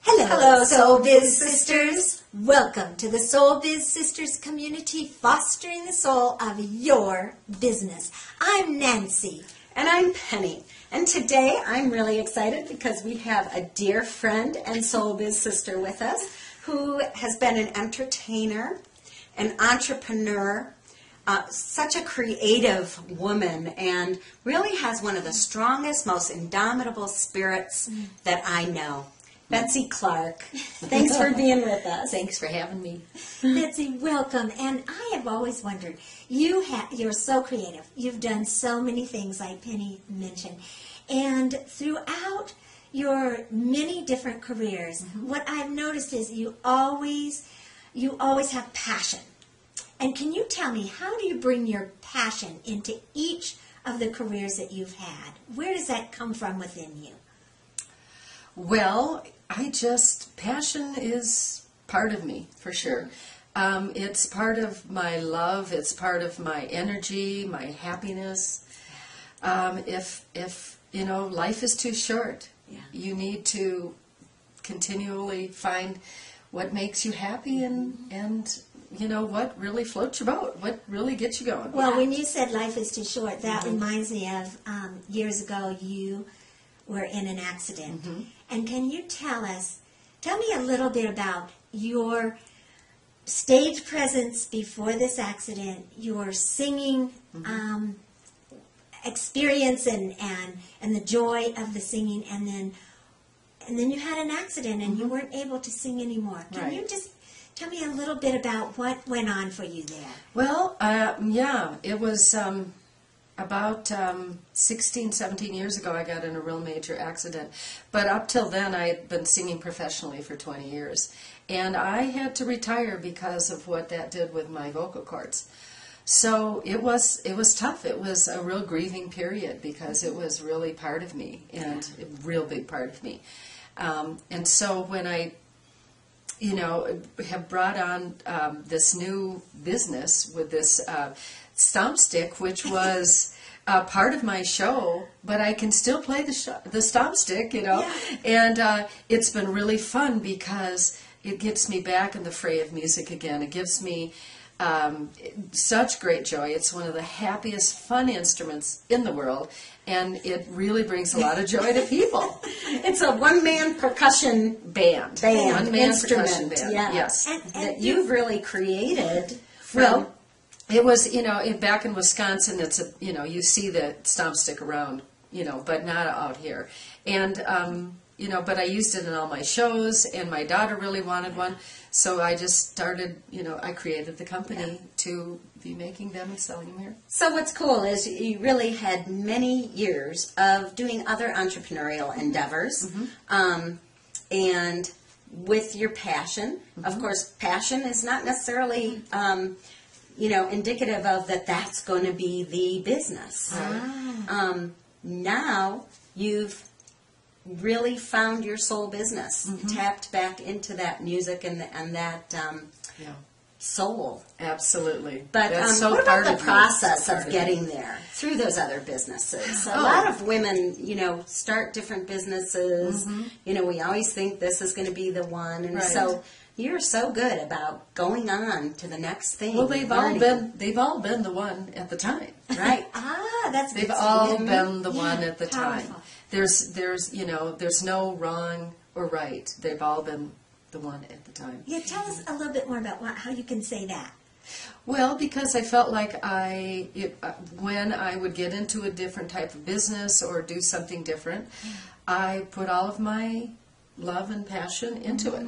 Hello, Soul Biz Sisters. Welcome to the Soul Biz Sisters community, fostering the soul of your business. I'm Nancy. And I'm Penny. And today I'm really excited because we have a dear friend and Soul Biz sister with us who has been an entertainer, an entrepreneur, such a creative woman, and really has one of the strongest, most indomitable spirits that I know. Betsy Clak. Thanks for being with us. Thanks for having me. Betsy, welcome. And I have always wondered, you're so creative. You've done so many things, like Penny mentioned. And throughout your many different careers, what I've noticed is you always have passion. And can you tell me, how do you bring your passion into each of the careers that you've had? Where does that come from within you? Well, passion is part of me, for sure. It's part of my love, it's part of my energy, my happiness. If life is too short, you need to continually find what makes you happy and what really floats your boat, what really gets you going. Well, when you said life is too short, that reminds me of years ago you were in an accident. And can you tell me a little bit about your stage presence before this accident, your singing experience and the joy of the singing, and then you had an accident and you weren't able to sing anymore. Can you just tell me a little bit about what went on for you there? Well, it was about 16, 17 years ago, I got in a real major accident. But up till then, I had been singing professionally for 20 years. And I had to retire because of what that did with my vocal cords. So it was tough. It was a real grieving period because it was really part of me, and a real big part of me. And so when I have brought on this new business with this stomp stick, which was part of my show, but I can still play the stomp stick, and it's been really fun because it gets me back in the fray of music again. It gives me such great joy. It's one of the happiest, fun instruments in the world, and it really brings a lot of joy to people. It's a one-man percussion band One-man instrument, percussion band. Yes. that you've really created. Well, it was, back in Wisconsin, it's you see the stomp stick around, but not out here. And, but I used it in all my shows, and my daughter really wanted one. So I just started, I created the company to be making them and selling them here. So what's cool is you really had many years of doing other entrepreneurial endeavors, and with your passion. Of course, passion is not necessarily indicative of that's going to be the business. Now you've really found your soul business, tapped back into that music and that soul. Absolutely. But what about the process of getting there through those other businesses? A lot of women, start different businesses. We always think this is going to be the one, and so you're so good about going on to the next thing. Well, they've all been the one at the time, right? That's they've all been the one at the time. There's no wrong or right. They've all been the one at the time. Yeah, tell us a little bit more about how you can say that. Well, because I felt like when I would get into a different type of business or do something different, I put all of my love and passion into it,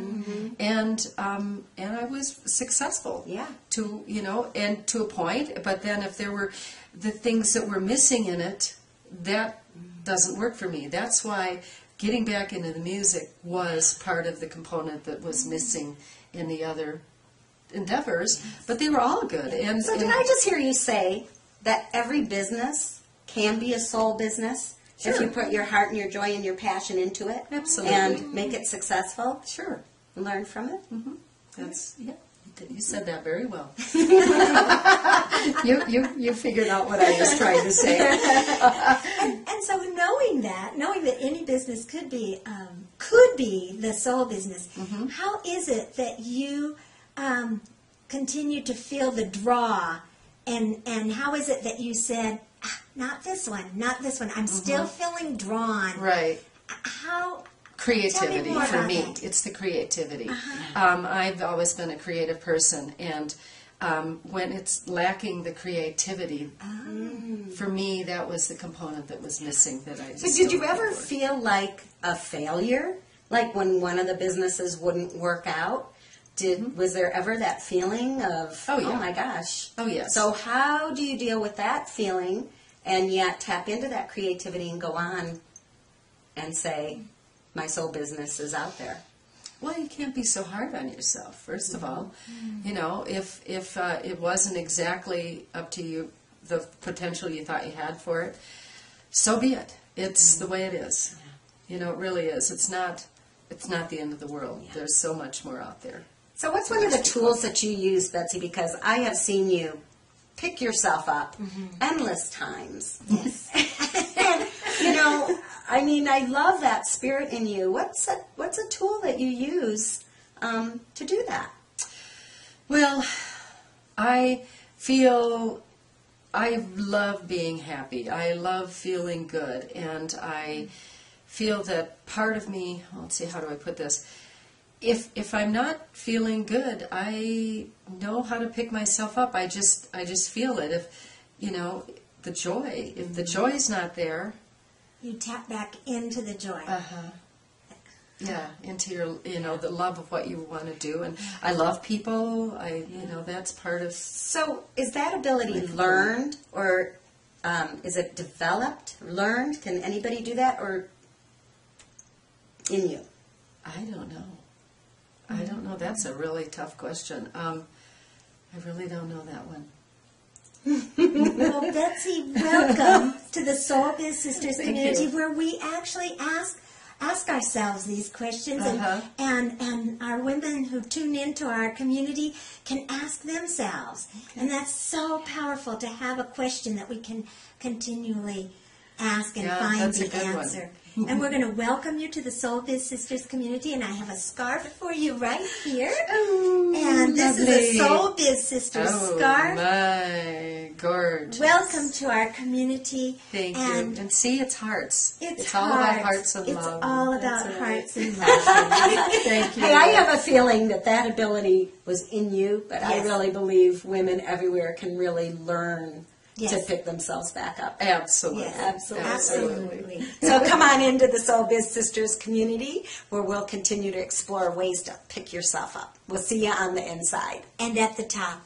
and I was successful. And to a point. But then if there were the things that were missing in it, that doesn't work for me. That's why getting back into the music was part of the component that was missing in the other endeavors, but they were all good. And so did I just hear you say that every business can be a soul business if you put your heart and your joy and your passion into it? Absolutely. And make it successful? Sure. Learn from it? That's, you said that very well. You figured out what I was trying to say. And so knowing that any business could be the soul business. How is it that you continue to feel the draw, and how is it that you said, not this one, not this one? I'm still feeling drawn. Right. How? Creativity more for about me. that. It's the creativity. I've always been a creative person, and when it's lacking the creativity, for me, that was the component that was missing. That I. So did you ever feel like a failure? Like when one of the businesses wouldn't work out? Was there ever that feeling of, Oh, yeah. oh my gosh? Oh, yes. So how do you deal with that feeling and yet tap into that creativity and go on and say, my soul business is out there? Well, you can't be so hard on yourself. First of all, you know, if it wasn't exactly up to you, the potential you thought you had for it, so be it. It's the way it is. You know, it really is. It's not the end of the world. There's so much more out there. So what's one of the tools that you use, Betsy? Because I have seen you pick yourself up endless times. Yes. And, you know, I mean, I love that spirit in you. What's a tool that you use to do that? Well, I feel I love being happy. I love feeling good, and I feel that part of me, let's see, how do I put this? If I'm not feeling good, I know how to pick myself up. I just feel it. If, you know, if the joy's not there, You tap back into the joy. yeah, into your, you know, the love of what you want to do. And I love people. You know, that's part of. So is that ability learned, or is it developed, learned? Can anybody do that, or in you? I don't know. I don't know. That's a really tough question. I really don't know that one. Well, Betsy, welcome to the Soul Biz Sisters Thank community, you. where we actually ask ourselves these questions, and our women who tune into our community can ask themselves. And that's so powerful to have a question that we can continually ask and find that's a the good one. answer. And we're going to welcome you to the Soul Biz Sisters community, and I have a scarf for you right here. And this is a Soul Biz Sisters scarf. My gorgeous. Welcome to our community. Thank and you. And see, it's hearts. It's all about hearts and it's love. all about That's right. hearts and love. Thank you. Hey, I have a feeling that ability was in you, but I Yes. really believe women everywhere can really learn to Yes. pick themselves back up. Absolutely. Yes, absolutely. So come on into the Soul Biz Sisters community, where we'll continue to explore ways to pick yourself up. We'll see you on the inside. And at the top.